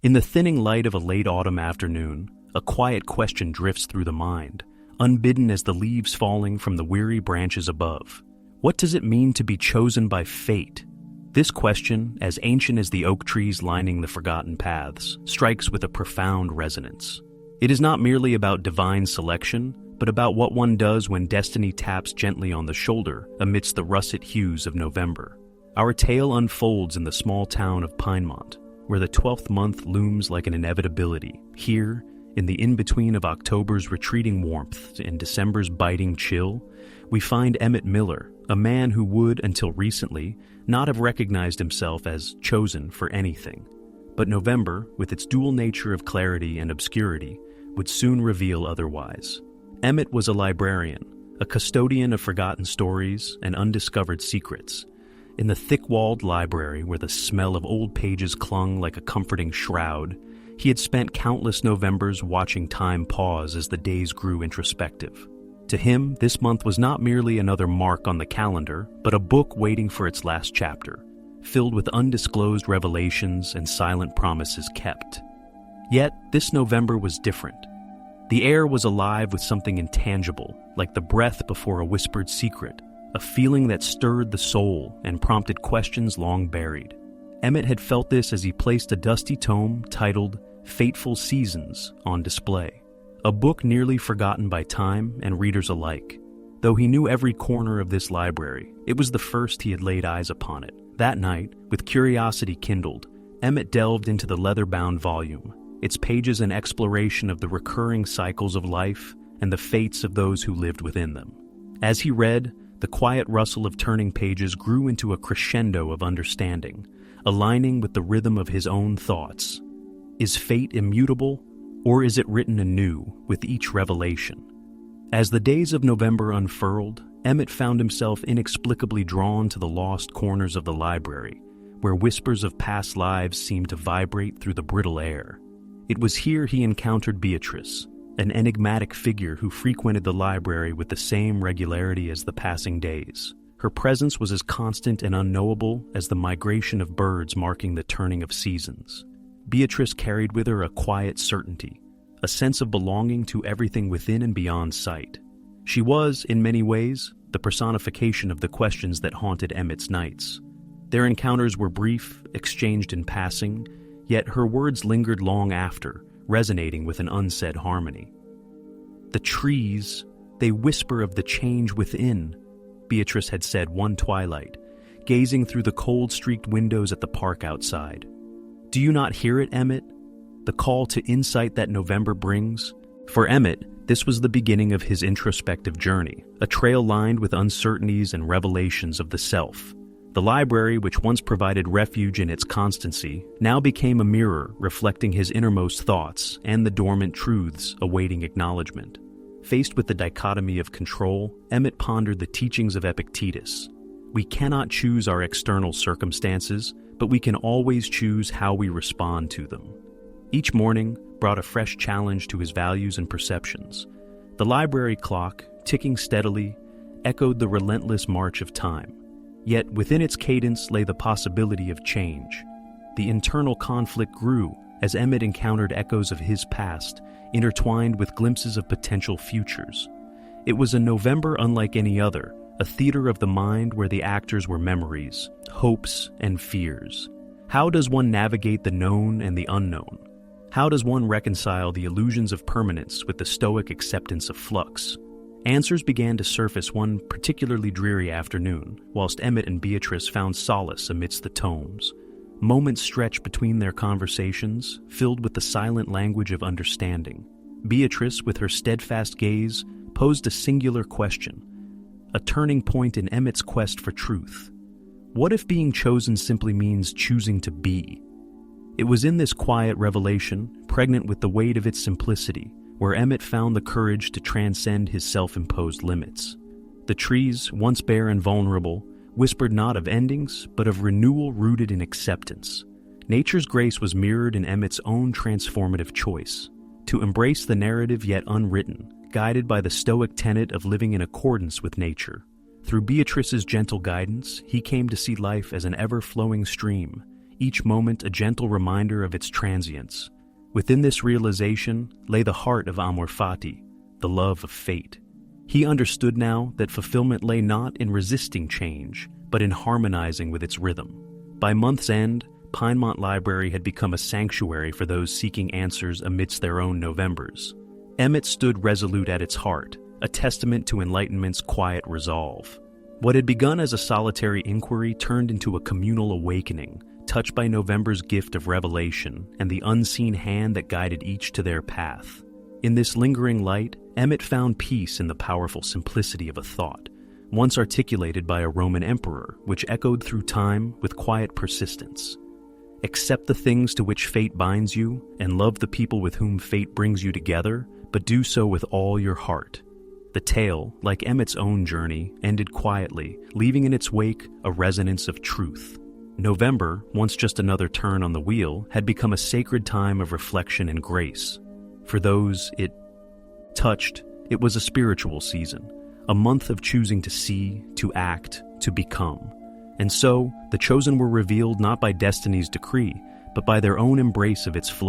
In the thinning light of a late autumn afternoon, a quiet question drifts through the mind, unbidden as the leaves falling from the weary branches above. What does it mean to be chosen by fate? This question, as ancient as the oak trees lining the forgotten paths, strikes with a profound resonance. It is not merely about divine selection, but about what one does when destiny taps gently on the shoulder amidst the russet hues of November. Our tale unfolds in the small town of Pinemont, where the 12th month looms like an inevitability. Here, in the in-between of October's retreating warmth and December's biting chill, we find Emmett Miller, a man who would, until recently, not have recognized himself as chosen for anything. But November, with its dual nature of clarity and obscurity, would soon reveal otherwise. Emmett was a librarian, a custodian of forgotten stories and undiscovered secrets. In the thick-walled library where the smell of old pages clung like a comforting shroud, he had spent countless Novembers watching time pause as the days grew introspective. To him, this month was not merely another mark on the calendar, but a book waiting for its last chapter, filled with undisclosed revelations and silent promises kept. Yet, this November was different. The air was alive with something intangible, like the breath before a whispered secret, a feeling that stirred the soul and prompted questions long buried. Emmett had felt this as he placed a dusty tome titled Fateful Seasons on display, a book nearly forgotten by time and readers alike. Though he knew every corner of this library, it was the first he had laid eyes upon it. That night, with curiosity kindled, Emmett delved into the leather-bound volume, its pages an exploration of the recurring cycles of life and the fates of those who lived within them. As he read, the quiet rustle of turning pages grew into a crescendo of understanding, aligning with the rhythm of his own thoughts. Is fate immutable, or is it written anew with each revelation? As the days of November unfurled, Emmett found himself inexplicably drawn to the lost corners of the library, where whispers of past lives seemed to vibrate through the brittle air. It was here he encountered Beatrice, an enigmatic figure who frequented the library with the same regularity as the passing days. Her presence was as constant and unknowable as the migration of birds marking the turning of seasons. Beatrice carried with her a quiet certainty, a sense of belonging to everything within and beyond sight. She was, in many ways, the personification of the questions that haunted Emmett's nights. Their encounters were brief, exchanged in passing, yet her words lingered long after, resonating with an unsaid harmony. The trees, they whisper of the change within, Beatrice had said one twilight, gazing through the cold-streaked windows at the park outside. Do you not hear it, Emmett? The call to insight that November brings? For Emmett, this was the beginning of his introspective journey, a trail lined with uncertainties and revelations of the self. The library, which once provided refuge in its constancy, now became a mirror reflecting his innermost thoughts and the dormant truths awaiting acknowledgement. Faced with the dichotomy of control, Emmett pondered the teachings of Epictetus. We cannot choose our external circumstances, but we can always choose how we respond to them. Each morning brought a fresh challenge to his values and perceptions. The library clock, ticking steadily, echoed the relentless march of time. Yet within its cadence lay the possibility of change. The internal conflict grew as Emmett encountered echoes of his past, intertwined with glimpses of potential futures. It was a November unlike any other, a theater of the mind where the actors were memories, hopes, and fears. How does one navigate the known and the unknown? How does one reconcile the illusions of permanence with the stoic acceptance of flux? Answers began to surface one particularly dreary afternoon, whilst Emmett and Beatrice found solace amidst the tomes. Moments stretched between their conversations, filled with the silent language of understanding. Beatrice, with her steadfast gaze, posed a singular question, a turning point in Emmett's quest for truth. What if being chosen simply means choosing to be? It was in this quiet revelation, pregnant with the weight of its simplicity, where Emmett found the courage to transcend his self-imposed limits. The trees, once bare and vulnerable, whispered not of endings, but of renewal rooted in acceptance. Nature's grace was mirrored in Emmett's own transformative choice, to embrace the narrative yet unwritten, guided by the stoic tenet of living in accordance with nature. Through Beatrice's gentle guidance, he came to see life as an ever-flowing stream, each moment a gentle reminder of its transience. Within this realization lay the heart of Amor Fati, the love of fate. He understood now that fulfillment lay not in resisting change, but in harmonizing with its rhythm. By month's end, Pinemont Library had become a sanctuary for those seeking answers amidst their own Novembers. Emmett stood resolute at its heart, a testament to Enlightenment's quiet resolve. What had begun as a solitary inquiry turned into a communal awakening, touched by November's gift of revelation and the unseen hand that guided each to their path. In this lingering light, Emmett found peace in the powerful simplicity of a thought, once articulated by a Roman emperor, which echoed through time with quiet persistence. Accept the things to which fate binds you, and love the people with whom fate brings you together, but do so with all your heart. The tale, like Emmett's own journey, ended quietly, leaving in its wake a resonance of truth. November, once just another turn on the wheel, had become a sacred time of reflection and grace. For those it touched, it was a spiritual season, a month of choosing to see, to act, to become. And so, the chosen were revealed not by destiny's decree, but by their own embrace of its flow.